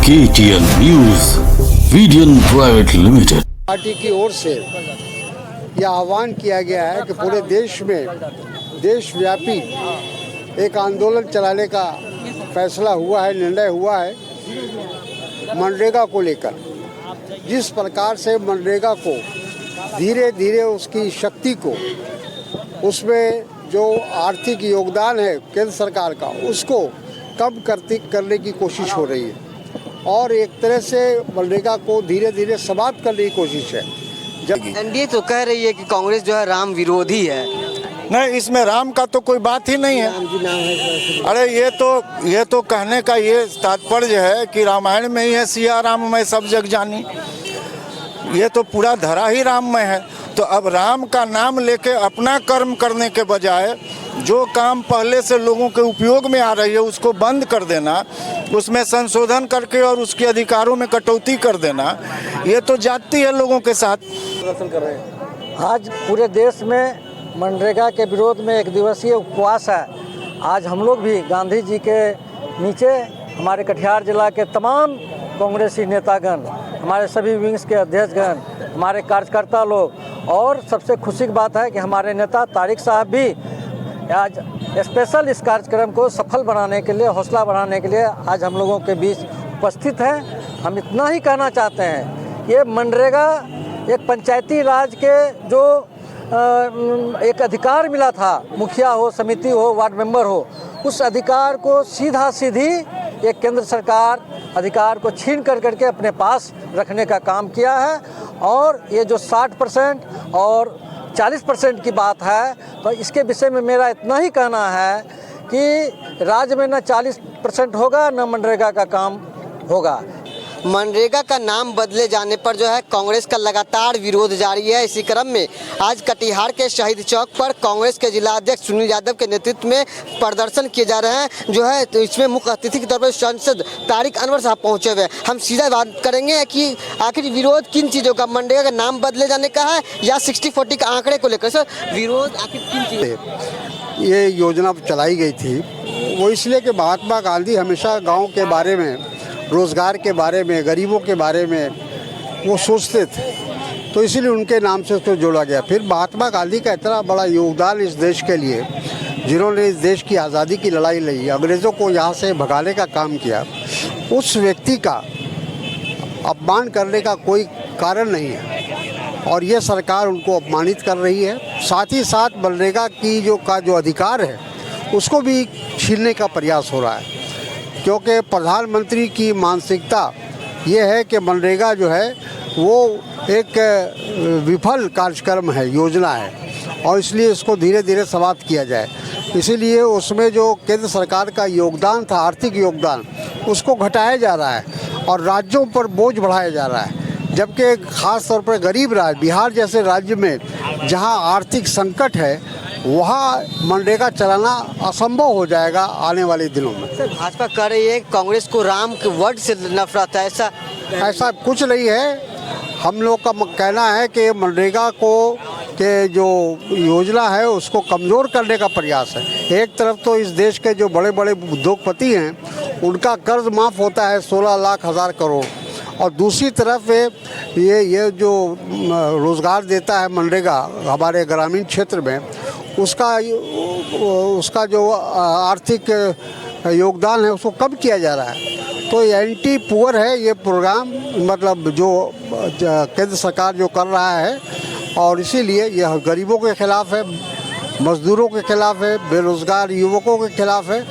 KTN news वीडियन private limited party की ओर से यह आह्वान किया गया है कि पूरे देश में देशव्यापी एक आंदोलन चलाने का फैसला हुआ है, निर्णय हुआ है मनरेगा को लेकर। जिस प्रकार से मनरेगा को धीरे धीरे उसकी शक्ति को, उसमें जो आर्थिक योगदान है केंद्र सरकार का, उसको कम करने की कोशिश हो रही है और एक तरह से मनरेगा को धीरे धीरे समाप्त करने की कोशिश है। जब एनडीए तो कह रही है कि कांग्रेस जो है राम विरोधी है। नहीं, इसमें राम का तो कोई बात ही नहीं है। अरे ये तो कहने का ये तात्पर्य है कि रामायण में ही है सिया राम मैं सब जग जानी। ये तो पूरा धरा ही राम में है। तो अब राम का नाम लेके अपना कर्म करने के बजाय जो काम पहले से लोगों के उपयोग में आ रही है उसको बंद कर देना, उसमें संशोधन करके और उसके अधिकारों में कटौती कर देना, ये तो जाती है लोगों के साथ। प्रदर्शन कर रहे हैं। आज पूरे देश में मनरेगा के विरोध में एक दिवसीय उपवास है। आज हम लोग भी गांधी जी के नीचे हमारे कटिहार जिला के तमाम कांग्रेसी नेतागण, हमारे सभी विंग्स के अध्यक्षगण, हमारे कार्यकर्ता लोग, और सबसे खुशी की बात है कि हमारे नेता तारिक साहब भी आज स्पेशल इस कार्यक्रम को सफल बनाने के लिए, हौसला बढ़ाने के लिए आज हम लोगों के बीच उपस्थित हैं। हम इतना ही कहना चाहते हैं, ये मनरेगा एक पंचायती राज के जो एक अधिकार मिला था, मुखिया हो, समिति हो, वार्ड मेंबर हो, उस अधिकार को सीधी एक केंद्र सरकार अधिकार को छीन करके अपने पास रखने का काम किया है। और ये जो 60% और 40% की बात है, तो इसके विषय में मेरा इतना ही कहना है कि राज्य में न 40% होगा न मनरेगा का काम होगा। मनरेगा का नाम बदले जाने पर जो है कांग्रेस का लगातार विरोध जारी है। इसी क्रम में आज कटिहार के शहीद चौक पर कांग्रेस के जिला अध्यक्ष सुनील यादव के नेतृत्व में प्रदर्शन किए जा रहे हैं। जो है तो इसमें मुख्य अतिथि के तौर पर सांसद तारिक अनवर साहब पहुंचे हुए हैं। हम सीधा बात करेंगे कि आखिर विरोध किन चीज़ों का, मनरेगा का नाम बदले जाने का है या 60-40 के आंकड़े को लेकर? सर, विरोध आखिर किन चीज़ों? ये योजना चलाई गई थी वो इसलिए कि महात्मा गांधी हमेशा गाँव के बारे में, रोज़गार के बारे में, गरीबों के बारे में वो सोचते थे, तो इसीलिए उनके नाम से उसको जोड़ा गया। फिर महात्मा गांधी का इतना बड़ा योगदान इस देश के लिए, जिन्होंने इस देश की आज़ादी की लड़ाई लड़ी, अंग्रेज़ों को यहाँ से भगाने का काम किया, उस व्यक्ति का अपमान करने का कोई कारण नहीं है और ये सरकार उनको अपमानित कर रही है। साथ ही साथ मनरेगा की जो अधिकार है उसको भी छीनने का प्रयास हो रहा है, क्योंकि प्रधानमंत्री की मानसिकता ये है कि मनरेगा जो है वो एक विफल कार्यक्रम है, योजना है, और इसलिए इसको धीरे धीरे समाप्त किया जाए। इसीलिए उसमें जो केंद्र सरकार का योगदान था, आर्थिक योगदान, उसको घटाया जा रहा है और राज्यों पर बोझ बढ़ाया जा रहा है। जबकि ख़ास तौर पर गरीब राज्य, बिहार जैसे राज्य में जहाँ आर्थिक संकट है, वहाँ मनरेगा चलाना असंभव हो जाएगा आने वाले दिनों में। सर, भाजपा कह रही है कांग्रेस को राम के वर्ड से नफरत है, ऐसा कुछ नहीं है। हम लोग का कहना है कि मनरेगा को के जो योजना है उसको कमज़ोर करने का प्रयास है। एक तरफ तो इस देश के जो बड़े बड़े उद्योगपति हैं उनका कर्ज माफ़ होता है 16 लाख हज़ार करोड़, और दूसरी तरफ ये जो रोज़गार देता है मनरेगा हमारे ग्रामीण क्षेत्र में, उसका जो आर्थिक योगदान है उसको कम किया जा रहा है। तो एंटी पुअर है ये प्रोग्राम, मतलब जो केंद्र सरकार जो कर रहा है, और इसीलिए यह गरीबों के खिलाफ है, मजदूरों के खिलाफ है, बेरोजगार युवकों के खिलाफ है।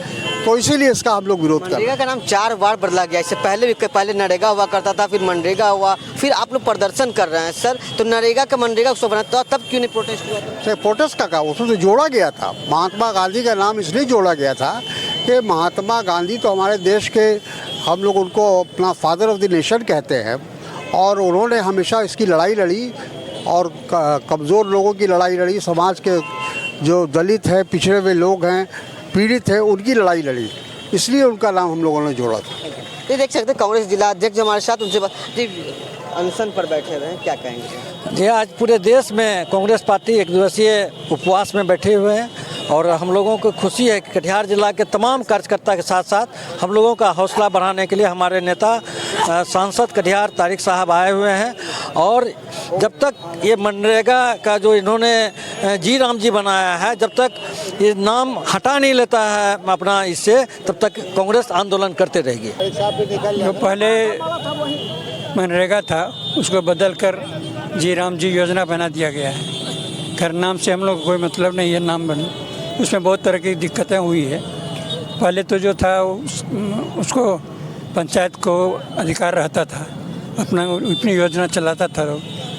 तो इसीलिए इसका हम लोग विरोध कर रहे हैं। मनरेगा का नाम 4 बार बदला गया। इससे पहले नरेगा हुआ करता था, फिर मनरेगा हुआ, फिर आप लोग प्रदर्शन कर रहे हैं। सर, तो नरेगा का मनरेगा उसको बना तब क्यों नहीं प्रोटेस्ट हुआ? सर, प्रोटेस्ट का उसमें तो जोड़ा गया था, महात्मा गांधी का नाम इसलिए जोड़ा गया था कि महात्मा गांधी तो हमारे देश के, हम लोग उनको अपना फादर ऑफ द नेशन कहते हैं, और उन्होंने हमेशा इसकी लड़ाई लड़ी और कमज़ोर लोगों की लड़ाई लड़ी, समाज के जो दलित हैं, पिछड़े हुए लोग हैं, पीड़ित है, उनकी लड़ाई लड़ी, इसलिए उनका नाम हम लोगों ने जोड़ा था। ये देख सकते हैं कांग्रेस जिला अध्यक्ष हमारे साथ, उनसे जी अनशन पर बैठे हुए हैं, क्या कहेंगे? जी, आज पूरे देश में कांग्रेस पार्टी एक दिवसीय उपवास में बैठे हुए हैं और हम लोगों को खुशी है कि कटिहार जिला के तमाम कार्यकर्ता के साथ साथ हम लोगों का हौसला बढ़ाने के लिए हमारे नेता सांसद कटिहार तारिक साहब आए हुए हैं। और जब तक ये मनरेगा का जो इन्होंने जी राम जी बनाया है, जब तक ये नाम हटा नहीं लेता है अपना इससे, तब तक कांग्रेस आंदोलन करते रहेगी। जो पहले मनरेगा था उसको बदल कर जी राम जी योजना बना दिया गया है। घर नाम से हम लोग कोई मतलब नहीं है, नाम बने उसमें बहुत तरह की दिक्कतें हुई है। पहले तो जो था उसको पंचायत को अधिकार रहता था, अपनी योजना चलाता था,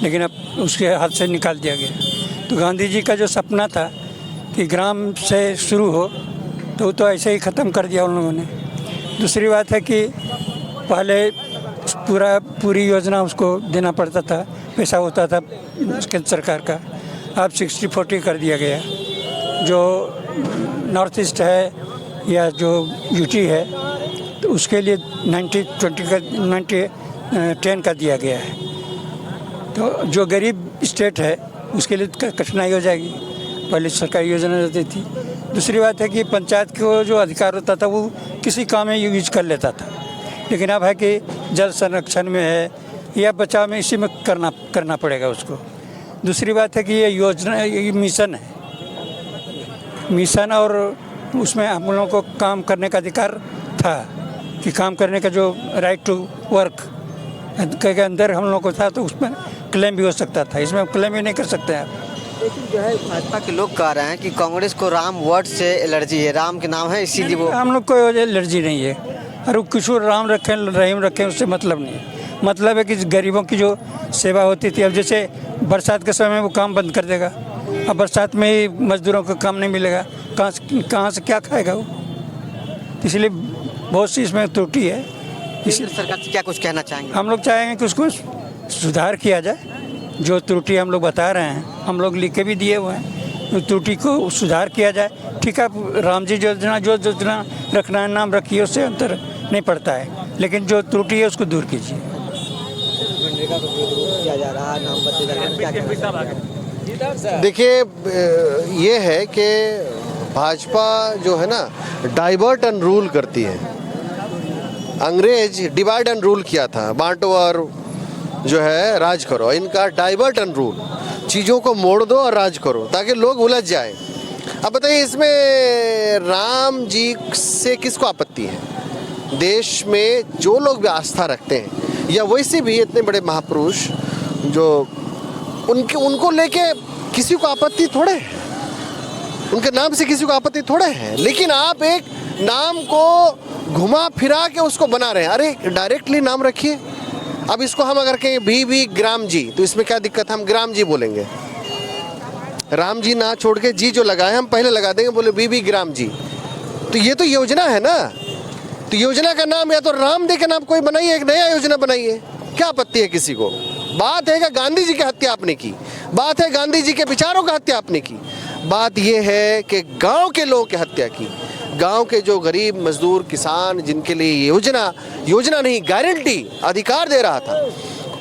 लेकिन अब उसके हाथ से निकाल दिया गया। तो गांधी जी का जो सपना था कि ग्राम से शुरू हो, तो ऐसे ही ख़त्म कर दिया उन लोगों ने। दूसरी बात है कि पहले पूरी योजना उसको देना पड़ता था, पैसा होता था केंद्र सरकार का। अब 60-40 कर दिया गया। जो नॉर्थ ईस्ट है या जो यूटी है तो उसके लिए 90-10 का दिया गया है। तो जो गरीब स्टेट है उसके लिए कठिनाई हो जाएगी। पहले सरकारी योजना रहती थी। दूसरी बात है कि पंचायत को जो अधिकार होता था वो किसी काम में यूज कर लेता था, लेकिन अब है कि जल संरक्षण में है या बचाव में, इसी में करना पड़ेगा उसको। दूसरी बात है कि ये योजना, ये मिशन है, मिशन, और उसमें हम लोगों को काम करने का अधिकार था कि काम करने का जो राइट टू वर्क के अंदर हम लोगों को था, तो उसमें क्लेम भी हो सकता था। इसमें क्लेम ही नहीं कर सकते आप। लेकिन जो है भाजपा के लोग कह रहे हैं कि कांग्रेस को राम वर्ड से एलर्जी है, राम के नाम है इसीलिए वो। हम लोग को एलर्जी नहीं है, और कुछ राम रखें रहीम रखें उससे मतलब नहीं है। मतलब है कि गरीबों की जो सेवा होती थी, अब जैसे बरसात के समय में वो काम बंद कर देगा। अब बरसात में ही मजदूरों को काम नहीं मिलेगा, कहाँ से क्या खाएगा वो। इसलिए बहुत सी इसमें त्रुटि है। इसलिए सरकार से क्या कुछ कहना चाहेंगे? हम लोग चाहेंगे कि उसको सुधार किया जाए। जो त्रुटि हम लोग बता रहे हैं, हम लोग लिख के भी दिए हुए हैं, तो त्रुटि को सुधार किया जाए। ठीक है, राम जी योजना जो योजना रखना है नाम रखिए, उससे अंतर नहीं पड़ता है, लेकिन जो त्रुटि है उसको दूर कीजिए। किया जा रहा है, नाम देखिए, ये है कि भाजपा जो है ना डाइवर्ट एंड रूल करती है। अंग्रेज डिवाइड एंड रूल किया था, बांटो और जो है राज करो। इनका डाइवर्ट एंड रूल, चीज़ों को मोड़ दो और राज करो ताकि लोग उलझ जाए। अब बताइए, इसमें राम जी से किसको आपत्ति है? देश में जो लोग भी आस्था रखते हैं या वैसे भी इतने बड़े महापुरुष जो उनको लेके किसी को आपत्ति थोड़े है, उनके नाम से किसी को आपत्ति थोड़े है। लेकिन आप एक नाम को घुमा फिरा के उसको बना रहे हैं। अरे डायरेक्टली नाम रखिए। अब इसको हम अगर कहें भी ग्राम जी, तो इसमें क्या दिक्कत है? हम ग्राम जी बोलेंगे, राम जी ना छोड़ के जी जो लगाए हम पहले लगा देंगे, बोले भी ग्राम जी। तो ये तो योजना है ना, तो योजना का नाम या तो राम दे के नाम कोई बनाइए, एक नया योजना बनाइए। क्या आपत्ति है किसी को? बात है कि गांधी जी की हत्या आपने की, बात है गांधी जी के विचारों का हत्या आपने की। बात यह है कि गांव के लोगों की हत्या की, गांव के जो गरीब मजदूर किसान जिनके लिए योजना नहीं गारंटी अधिकार दे रहा था।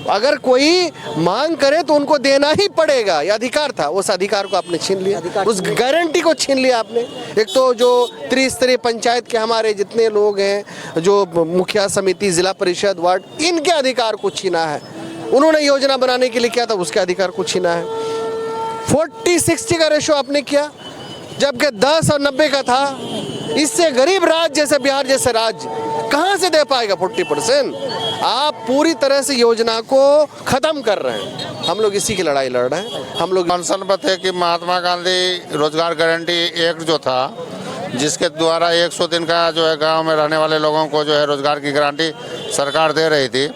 अगर कोई मांग करे तो उनको देना ही पड़ेगा, यह अधिकार था। उस अधिकार को आपने छीन लिया, उस गारंटी को छीन लिया आपने। एक तो जो त्रिस्तरीय पंचायत के हमारे जितने लोग हैं, जो मुखिया समिति, जिला परिषद, वार्ड, इनके अधिकार को छीना है। उन्होंने योजना बनाने के लिए किया था, उसके अधिकार को छीना है। 40-60 का रेशो आपने किया, जबकि 10 और 90 का था। इससे गरीब राज्य जैसे बिहार जैसे राज्य कहाँ से दे पाएगा 40%? आप पूरी तरह से योजना को खत्म कर रहे हैं। हम लोग इसी की लड़ाई लड़ रहे हैं। हम लोग अनशन पर थे कि महात्मा गांधी रोजगार गारंटी एक्ट जो था, जिसके द्वारा 100 दिन का जो है गांव में रहने वाले लोगों को जो है रोजगार की गारंटी सरकार दे रही थी,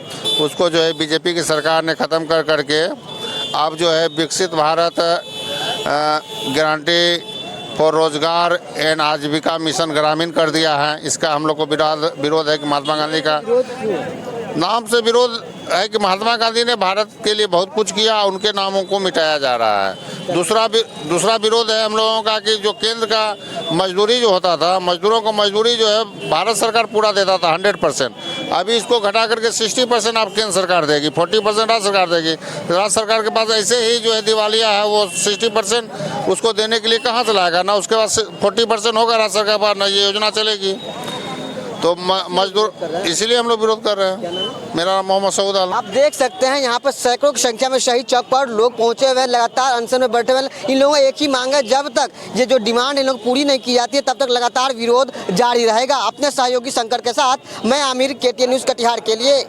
उसको जो है बीजेपी की सरकार ने ख़त्म कर करके अब जो है विकसित भारत गारंटी फॉर रोजगार एंड आजीविका मिशन ग्रामीण कर दिया है। इसका हम लोग को विरोध है कि महात्मा गांधी का नाम से विरोध है कि महात्मा गांधी ने भारत के लिए बहुत कुछ किया, उनके नामों को मिटाया जा रहा है। दूसरा विरोध है हम लोगों का कि जो केंद्र का मजदूरी जो होता था, मजदूरों को मजदूरी जो है भारत सरकार पूरा देता था 100%, अभी इसको घटा करके 60% आप केंद्र सरकार देगी, 40% राज्य सरकार देगी। राज्य सरकार के पास ऐसे ही जो है दिवालिया है, वो 60% उसको देने के लिए कहाँ से लाएगा ना, उसके पास 40% होगा राज्य सरकार के पास, ना ये योजना चलेगी। तो मजदूर, इसीलिए हम लोग विरोध कर रहे हैं। मेरा नाम मोहम्मद सऊद आलम। आप देख सकते हैं यहाँ पर सैकड़ों की संख्या में शहीद चौक पर लोग पहुंचे हुए हैं, लगातार अनशन में बैठे हुए हैं। इन लोगों का एक ही मांग है, जब तक ये जो डिमांड इन लोग पूरी नहीं की जाती है तब तक लगातार विरोध जारी रहेगा। अपने सहयोगी शंकर के साथ मैं आमिर, KTN न्यूज़ कटिहार के लिए।